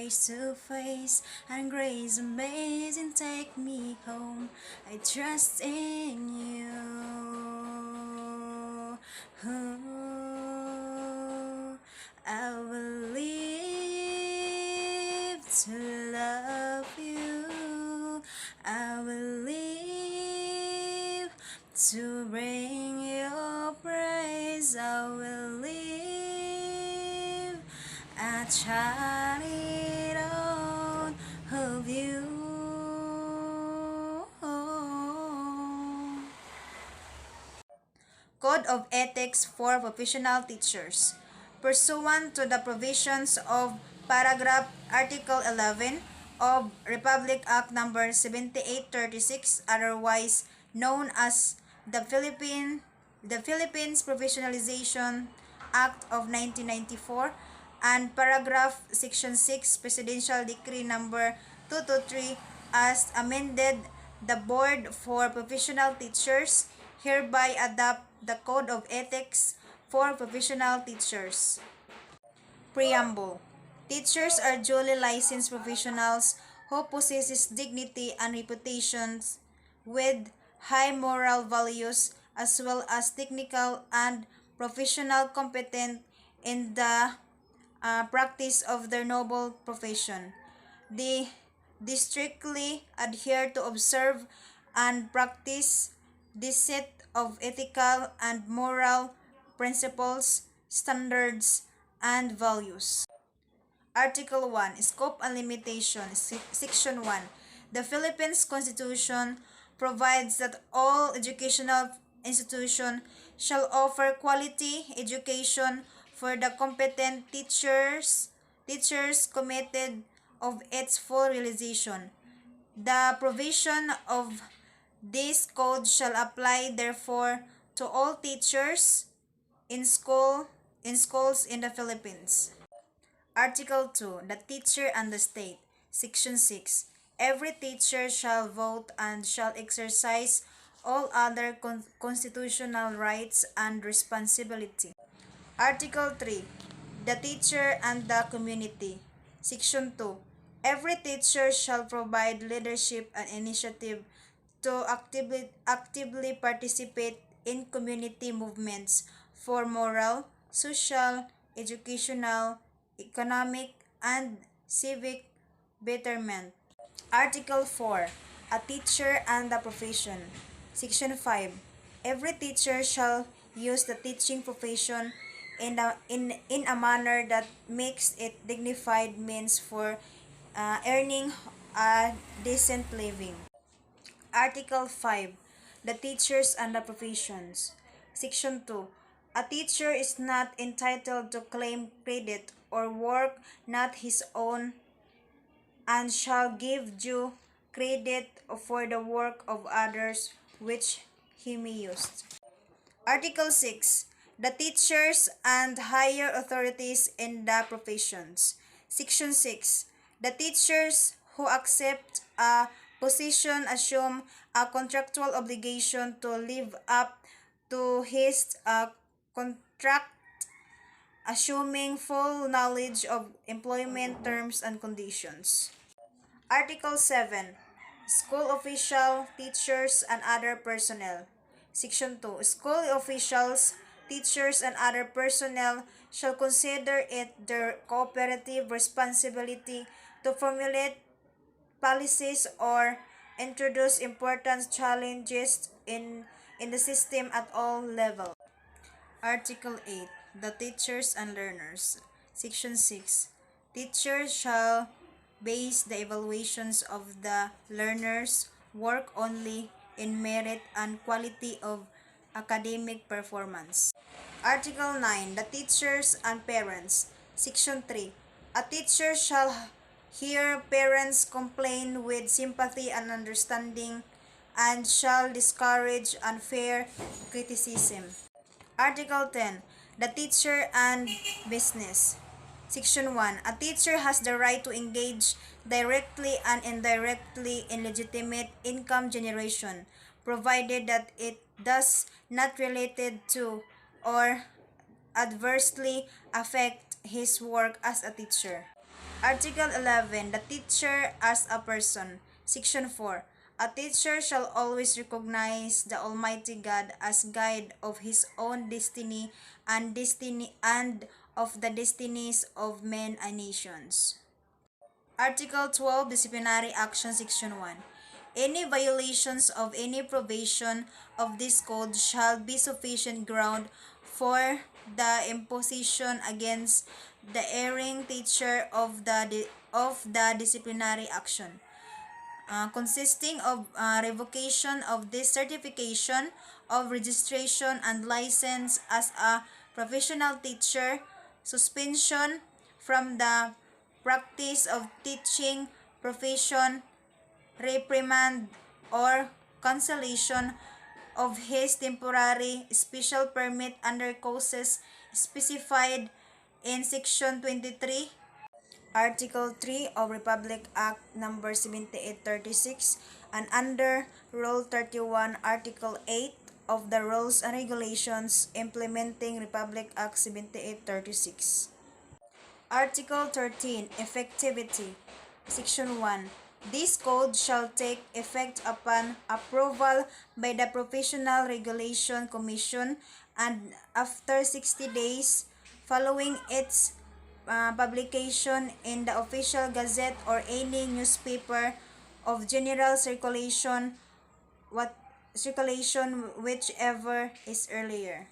face to face, and grace amazing take me home. I trust in you. Oh, I will live to love you. I will live to bring your praise. I will live a child of you. Code of Ethics for Professional Teachers. Pursuant to the provisions of paragraph Article 11 of Republic Act No. 7836, otherwise known as the Philippines Professionalization Act of 1994, and paragraph Section 6 Presidential Decree No. 223 as amended, the Board for Professional Teachers hereby adopt the Code of Ethics for Professional Teachers. Preamble. Teachers are duly licensed professionals who possess dignity and reputations with high moral values as well as technical and professional competence in the practice of their noble profession. They strictly adhere to observe and practice this set of ethical and moral principles, standards, and values. Article 1. Scope and Limitation. Section 1. The Philippines Constitution provides that all educational institutions shall offer quality education for the competent teachers committed of its full realization. The provision of this code shall apply therefore to all teachers in schools in the Philippines. Article 2. The Teacher and the State. Section 6. Every teacher shall vote and shall exercise all other constitutional rights and responsibility. Article 3. The Teacher and the Community. Section 2. Every teacher shall provide leadership and initiative to actively participate in community movements for moral, social, educational, economic, and civic betterment. Article 4. A Teacher and the Profession. Section 5. Every teacher shall use the teaching profession in a manner that makes it dignified means for earning a decent living. Article 5. The Teachers and the Professions. Section 2. A teacher is not entitled to claim credit or work not his own, and shall give due credit for the work of others which he may use. Article 6. The Teachers and Higher Authorities in the Professions. Section 6. The teachers who accept a position assume a contractual obligation to live up to his contract, assuming full knowledge of employment terms and conditions. Article 7. School official, teachers, and other personnel. Section 2. School officials, teachers, and other personnel shall consider it their cooperative responsibility to formulate policies or introduce important challenges in the system at all levels. Article 8. The Teachers and Learners. Section 6. Teachers shall base the evaluations of the learners' work only in merit and quality of academic performance. Article 9. The Teachers and Parents. Section 3. A teacher shall hear parents' complain with sympathy and understanding, and shall discourage unfair criticism. Article 10. The Teacher and Business. Section 1. A teacher has the right to engage directly and indirectly in legitimate income generation, provided that it does not related to or adversely affect his work as a teacher. Article 11. The teacher as a person. Section 4. A teacher shall always recognize the Almighty God as guide of his own destiny and of the destinies of men and nations. Article 12. Disciplinary Action. Section 1. Any violations of any provision of this code shall be sufficient ground for the imposition against the erring teacher of the disciplinary action, consisting of revocation of this certification of registration and license as a professional teacher, suspension from the practice of teaching profession, reprimand, or cancellation of his temporary special permit under causes specified in Section 23, Article 3 of Republic Act Number 7836 and under Rule 31, Article 8 of the Rules and Regulations implementing Republic Act 7836. Article 13. Effectivity. Section 1. This code shall take effect upon approval by the Professional Regulation Commission and after 60 days following its publication in the Official Gazette or any newspaper of general circulation, whichever is earlier.